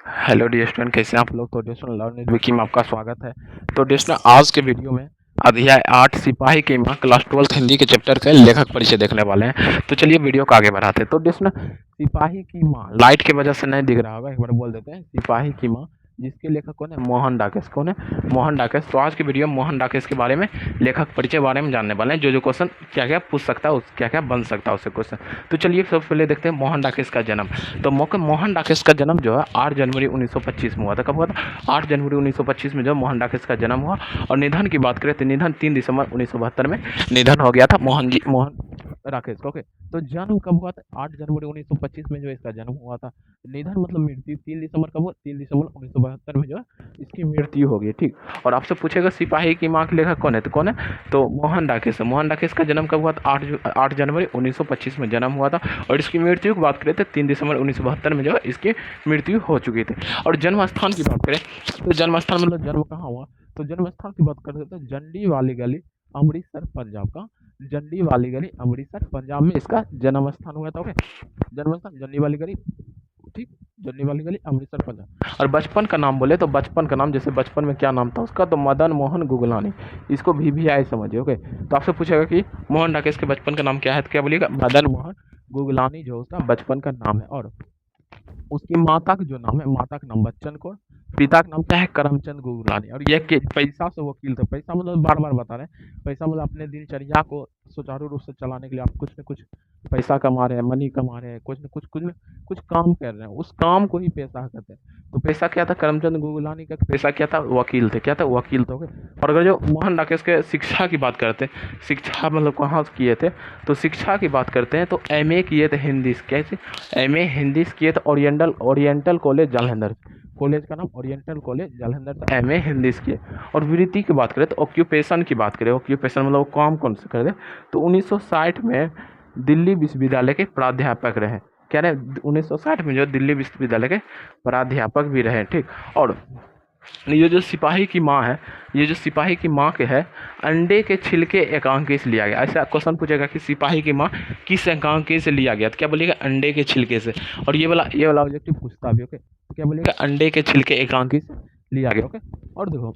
Hello dear student, कैसे हैं आप लोग। तो डियर स्टूडेंट, लर्न विकी में आपका स्वागत है। तो डियर स्टूडेंट, आज के वीडियो में अध्याय 8 सिपाही की मां क्लास 12 हिंदी के चैप्टर के लेखक परिचय देखने वाले हैं। तो चलिए वीडियो को आगे बढ़ाते हैं। तो डियर स्टूडेंट, सिपाही की मां लाइट की वजह से नहीं दिख रहा होगा, एक बार बोल देते हैं। सिपाही की मां, जिसके लेखक कौन है? मोहन डाकेश। कौन है? मोहन डाकेश। तो आज की वीडियो में मोहन डाकेश के बारे में, लेखक परिचय बारे में जानने वाले हैं। जो जो क्वेश्चन क्या क्या पूछ सकता है, क्या क्या बन सकता है उससे क्वेश्चन। तो चलिए सबसे पहले देखते हैं मोहन डाकेश का जन्म। तो मोहन डाकेश का जन्म जो है 8 जनवरी 1925 में हुआ था। कब हुआ था? 8 जनवरी 1925 में जो मोहन डाकेश का जन्म हुआ। और निधन की बात करें तो निधन 3 दिसंबर 1972 में निधन हो गया था मोहन राकेश का। ओके, तो जन्म कब हुआ था? 8 जनवरी 1925 में जो इसका जन्म हुआ था। निधन मतलब मृत्यु 3 दिसंबर कब हुआ? 3 दिसंबर 1972 में जो है इसकी मृत्यु हो गई। ठीक, और आपसे पूछेगा सिपाही की मां के लेखक कौन है? तो कौन है? तो मोहन डाकेश। मोहन डाकेश का जन्म कब हुआ था? 8 जनवरी 1925 में जन्म हुआ था। और इसकी मृत्यु की बात करें तो 3 दिसंबर 1972 में जो है इसकी मृत्यु हो चुकी थी। और जन्म स्थान की बात करें तो जन्म स्थान मतलब जन्म कहाँ हुआ? तो जन्म स्थान की बात करते तो जंडी वाली गली, अमृतसर पंजाब का। जंडी वाली गली, अमृतसर पंजाब में इसका जन्म स्थान हुआ था। ओके, जन्म स्थान जंडी वाली गली। ठीक, जंडी वाली गली, अमृतसर पंजाब। और बचपन का नाम बोले तो बचपन का नाम, जैसे बचपन में क्या नाम था उसका, तो मदन मोहन गुगलानी। इसको भी आई समझिए। ओके, तो आपसे पूछेगा कि मोहन राकेश के बचपन का नाम क्या है, तो क्या बोलिएगा? मदन मोहन गुगलानी जो उसका बचपन का नाम है। और उसकी माता का जो नाम है, माता का नाम बच्चन कौर, पिता का नाम क्या है? करमचंद गुगलानी। और ये पैसा से वकील थे। पैसा मतलब बार बार बता रहे हैं, पैसा मतलब अपने दिनचर्या को सुचारू रूप से चलाने के लिए आप कुछ न कुछ पैसा कमा रहे हैं, मनी कमा रहे हैं, कुछ काम कर रहे हैं, उस काम को ही पैसा कहते हैं। तो पैसा क्या था? करमचंद गुगलानी का पैसा क्या था? वकील थे। क्या था? वकील थे। और अगर जो मोहन राकेश के शिक्षा की बात करते हैं, शिक्षा मतलब कहाँ से किए थे, तो शिक्षा की बात करते हैं तो एमए किए थे हिंदी से। कैसे? एमए हिंदी से किए थे ओरिएंटल कॉलेज जालंधर। कॉलेज का नाम ओरिएंटल कॉलेज जालंधर था। एमए हिंदी से किए। और वृत्ति की बात करें तो ऑक्यूपेशन की बात करें, ऑक्यूपेशन मतलब काम कौन से कर दे, तो 1960 में दिल्ली विश्वविद्यालय के प्राध्यापक रहे। क्या रहे? 1960 में जो दिल्ली विश्वविद्यालय के प्राध्यापक भी रहे। ठीक, और ये जो सिपाही की माँ है, ये जो सिपाही की माँ के है, अंडे के छिलके एकांकी से लिया गया। ऐसा क्वेश्चन पूछेगा कि सिपाही की माँ किस एकांकी से लिया गया, तो क्या बोलिएगा? अंडे के छिलके से। और ये वाला ऑब्जेक्टिव पूछता भी। ओके, तो क्या बोलिएगा? अंडे के छिलके एकांकी से लिया गया। ओके, और देखो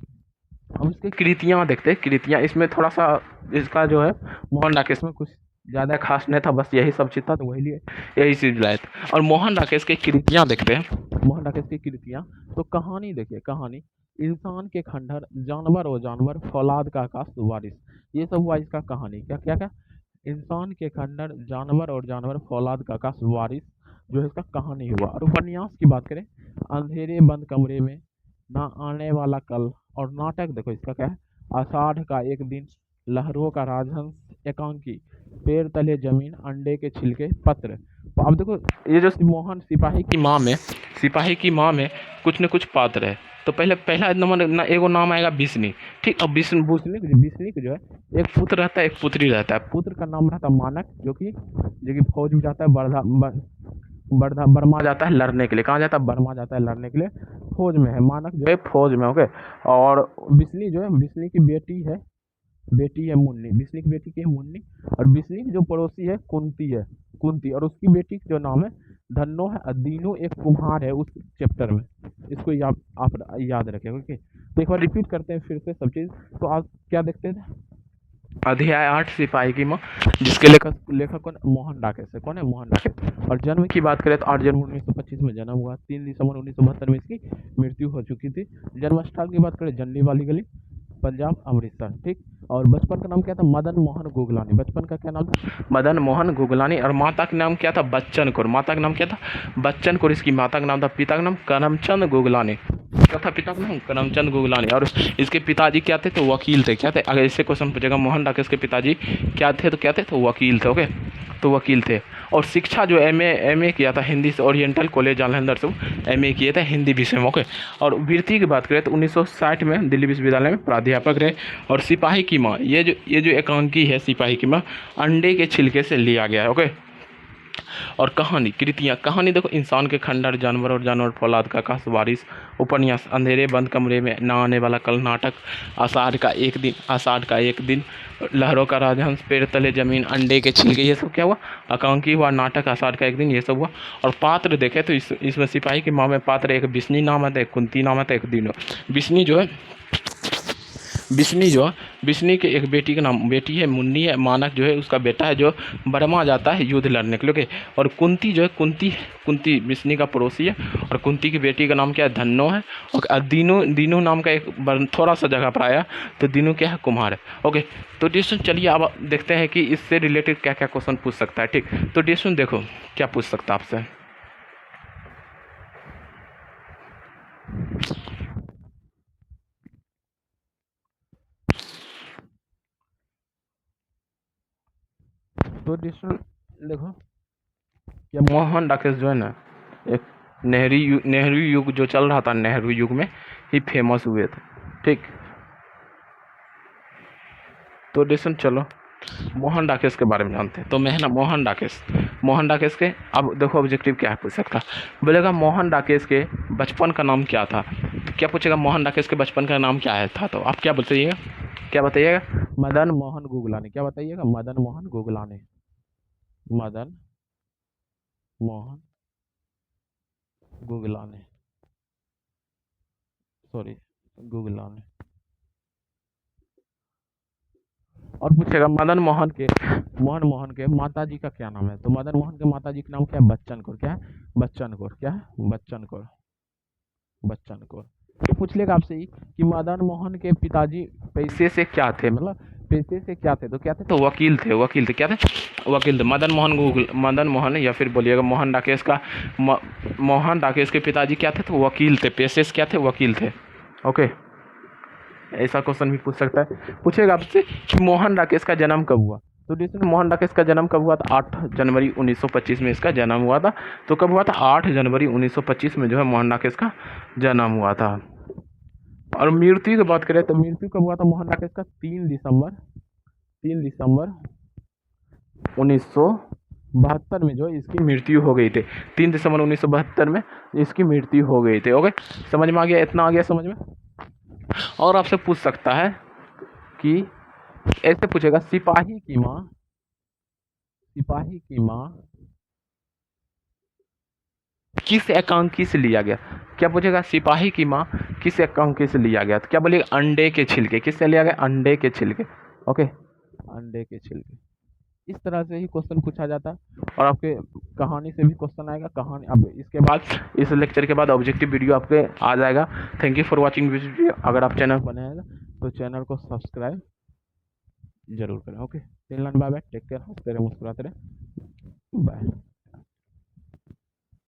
हम इसकी कृतियाँ देखते हैं। कृतियाँ इसमें थोड़ा सा इसका जो है मोहन राकेश में कुछ ज़्यादा खास नहीं था, बस यही सब चीज़ था, तो वही लिए यही चीज़ लाए थे। और मोहन राकेश की कृतियाँ देखते हैं। मोहन राकेश की कृतियाँ, तो कहानी देखिए। कहानी इंसान के खंडहर, जानवर और जानवर, फौलाद का आकाश, वारिस। ये सब हुआ इसका कहानी। क्या क्या क्या? इंसान के खंडहर, जानवर और जानवर, फौलाद का आकाश, वारिस जो है इसका कहानी हुआ। और उपन्यास की बात करें, अंधेरे बंद कमरे में, ना आने वाला कल। और नाटक देखो इसका क्या है? आषाढ़ का एक दिन, लहरों का राजहंस, एकांकी, पेड़ तले जमीन, अंडे के छिलके, पत्र। तो अब देखो ये जो मोहन सिपाही की माँ में कुछ न कुछ पात्र है। तो पहला नंबर ना एगो नाम आएगा बिस्नी। ठीक, अब बिस्नी को जो है एक पुत्र रहता है, एक पुत्री रहता है। पुत्र का नाम रहता है मानक, जो कि फौज में जाता है, बर्मा जाता है लड़ने के लिए। कहाँ जाता है? बर्मा जाता है लड़ने के लिए, फौज में है। मानक जो है फौज में। ओके, और बिस्नी जो है, बिस्नी की बेटी है मुन्नी। बिस्नी की बेटी की है मुन्नी। और बिस्नी की जो पड़ोसी है कुंती। और उसकी बेटी का जो नाम है धन्नो है। और दीनू एक कुम्हार है उस चैप्टर में। इसको आप याद रखें। ओके, तो एक बार रिपीट करते हैं फिर से सब चीज़। तो आप क्या देखते थे? अध्याय 8 सिपाही की माँ, जिसके लेखक कौन? मोहन डाकेश है। कौन है? मोहन डाकेश। और जन्म की बात करें तो 8 जनवरी 1925 में जन्म हुआ। 3 दिसंबर 1972 में इसकी मृत्यु हो चुकी थी। जन्म स्थल की बात करें, जंडी वाली गली, पंजाब, अमृतसर। ठीक, और बचपन का नाम क्या था? मदन मोहन गुगलानी। बचपन का क्या नाम था? मदन मोहन गुगलानी। और माता का नाम क्या था? बच्चन कौर। माता का नाम क्या था? बच्चन कौर। इसकी माता का नाम था। पिता का नाम करमचंद गुगलानी। क्या था पिता का नाम? करमचंद गुगलानी। और इसके पिताजी क्या थे? तो वकील थे। क्या थे? अगर इससे क्वेश्चन पूछेगा मोहन राकेश के पिताजी क्या थे, तो क्या थे? तो वकील थे। ओके, तो वकील थे। और शिक्षा जो एमए किया था हिंदी से, ओरिएंटल कॉलेज जालंधर से एमए किए थे हिंदी विषय में। ओके, और वृत्ति की बात करें तो 1960 में दिल्ली विश्वविद्यालय में प्राध्यापक रहे। और सिपाही की माँ, ये जो एकांकी है सिपाही की माँ, अंडे के छिलके से लिया गया है। ओके, और कहानी कृतियाँ, कहानी देखो, इंसान के खंडहर, जानवर और जानवर फौलाद का आकाश बारिश, उपन्यास, अंधेरे बंद कमरे में ना आने वाला कल, नाटक, आषाढ़ का एक दिन, लहरों का राजहंस, पेड़ तले जमीन, अंडे के छिलके, ये सब क्या हुआ, आकांकी हुआ, नाटक, आषाढ़ का एक दिन, ये सब हुआ। और पात्र देखे तो इसमें सिपाही के माँ में पात्र एक बिस्नी नाम आता है, एक कुंती नाम आता है, एक दीनो। बिस्नी जो है, बिस्नी के एक बेटी का नाम, बेटी है मुन्नी है, मानक जो है उसका बेटा है जो बर्मा जाता है युद्ध लड़ने के लिए, ओके। और कुंती जो है, कुंती बिस्नी का पड़ोसी है, और कुंती की बेटी का नाम क्या है, धन्नो है। और दीनू नाम का एक थोड़ा सा जगह पर आया, तो दीनू क्या है, कुम्हार है, ओके। तो डिस्टन चलिए अब देखते हैं कि इससे रिलेटेड क्या क्या क्वेश्चन पूछ सकता है, ठीक। तो डिस्टन देखो क्या पूछ सकता है आपसे। तो डिस्टन देखो, क्या मोहन डाकेश जो है ना, एक नेहरू युग जो चल रहा था, नेहरू युग में ही फेमस हुए थे, ठीक। तो डिस्टन चलो मोहन डाकेश के बारे में जानते हैं। तो मैं है ना मोहन डाकेश के, अब देखो ऑब्जेक्टिव क्या है पूछ सकता, बोलेगा मोहन डाकेश के बचपन का नाम क्या था। तो क्या पूछेगा, मोहन डाकेश के बचपन का नाम क्या है था, तो आप क्या बताइएगा, क्या बताइएगा, मदन मोहन गुगलानी, क्या बताइएगा, मदन मोहन गुगलानी, मदन मोहन गुगलानी, सॉरी गुगलानी। और पूछेगा मदन मोहन के माता जी का क्या नाम है। तो मदन मोहन के माता जी का नाम क्या है, बच्चन कौर, क्या है, बच्चन कौर, क्या है, बच्चन कौर। ये पूछ लेगा आपसे ही कि मदन मोहन के पिताजी पैसे से क्या थे, मतलब पैसे से क्या थे, तो क्या थे, तो वकील थे, क्या थे, वकील थे। मदन मोहन, या फिर बोलिएगा मोहन राकेश के पिताजी क्या थे, तो वकील थे, पेशे से क्या थे, वकील थे, ओके। ऐसा क्वेश्चन भी पूछ सकता है। पूछेगा आपसे कि मोहन राकेश का जन्म कब हुआ। तो देखिए मोहन राकेश का जन्म कब हुआ था, 8 जनवरी 1925 में इसका जन्म हुआ था। तो कब हुआ था, 8 जनवरी 1925 में जो है मोहन राकेश का जन्म हुआ था। और मृत्यु की बात करें तो मृत्यु कब हुआ था मोहन राकेश का, 3 दिसंबर 1972 में जो इसकी मृत्यु हो गई थी। 3 दिसंबर 1972 में इसकी मृत्यु हो गई थी, ओके। समझ में आ गया, इतना आ गया समझ में। और आपसे पूछ सकता है कि ऐसे पूछेगा, सिपाही की माँ किस एकांकी से लिया गया। क्या पूछेगा, सिपाही की माँ किस एकांकी से लिया गया, तो क्या बोलिएगा, अंडे के छिलके, किससे लिया गया, अंडे के छिलके, ओके, अंडे के छिलके। इस तरह से ही क्वेश्चन पूछा जाता है। और आपके कहानी से भी क्वेश्चन आएगा, कहानी अब इसके बाद, इस लेक्चर के बाद ऑब्जेक्टिव वीडियो आपके आ जाएगा। Thank you for watching video. अगर आप चैनल पर नए हैं तो चैनल को सब्सक्राइब जरूर करें, okay. Bye bye, take care, हंसते रहे मुस्कुराते रहे, बाय।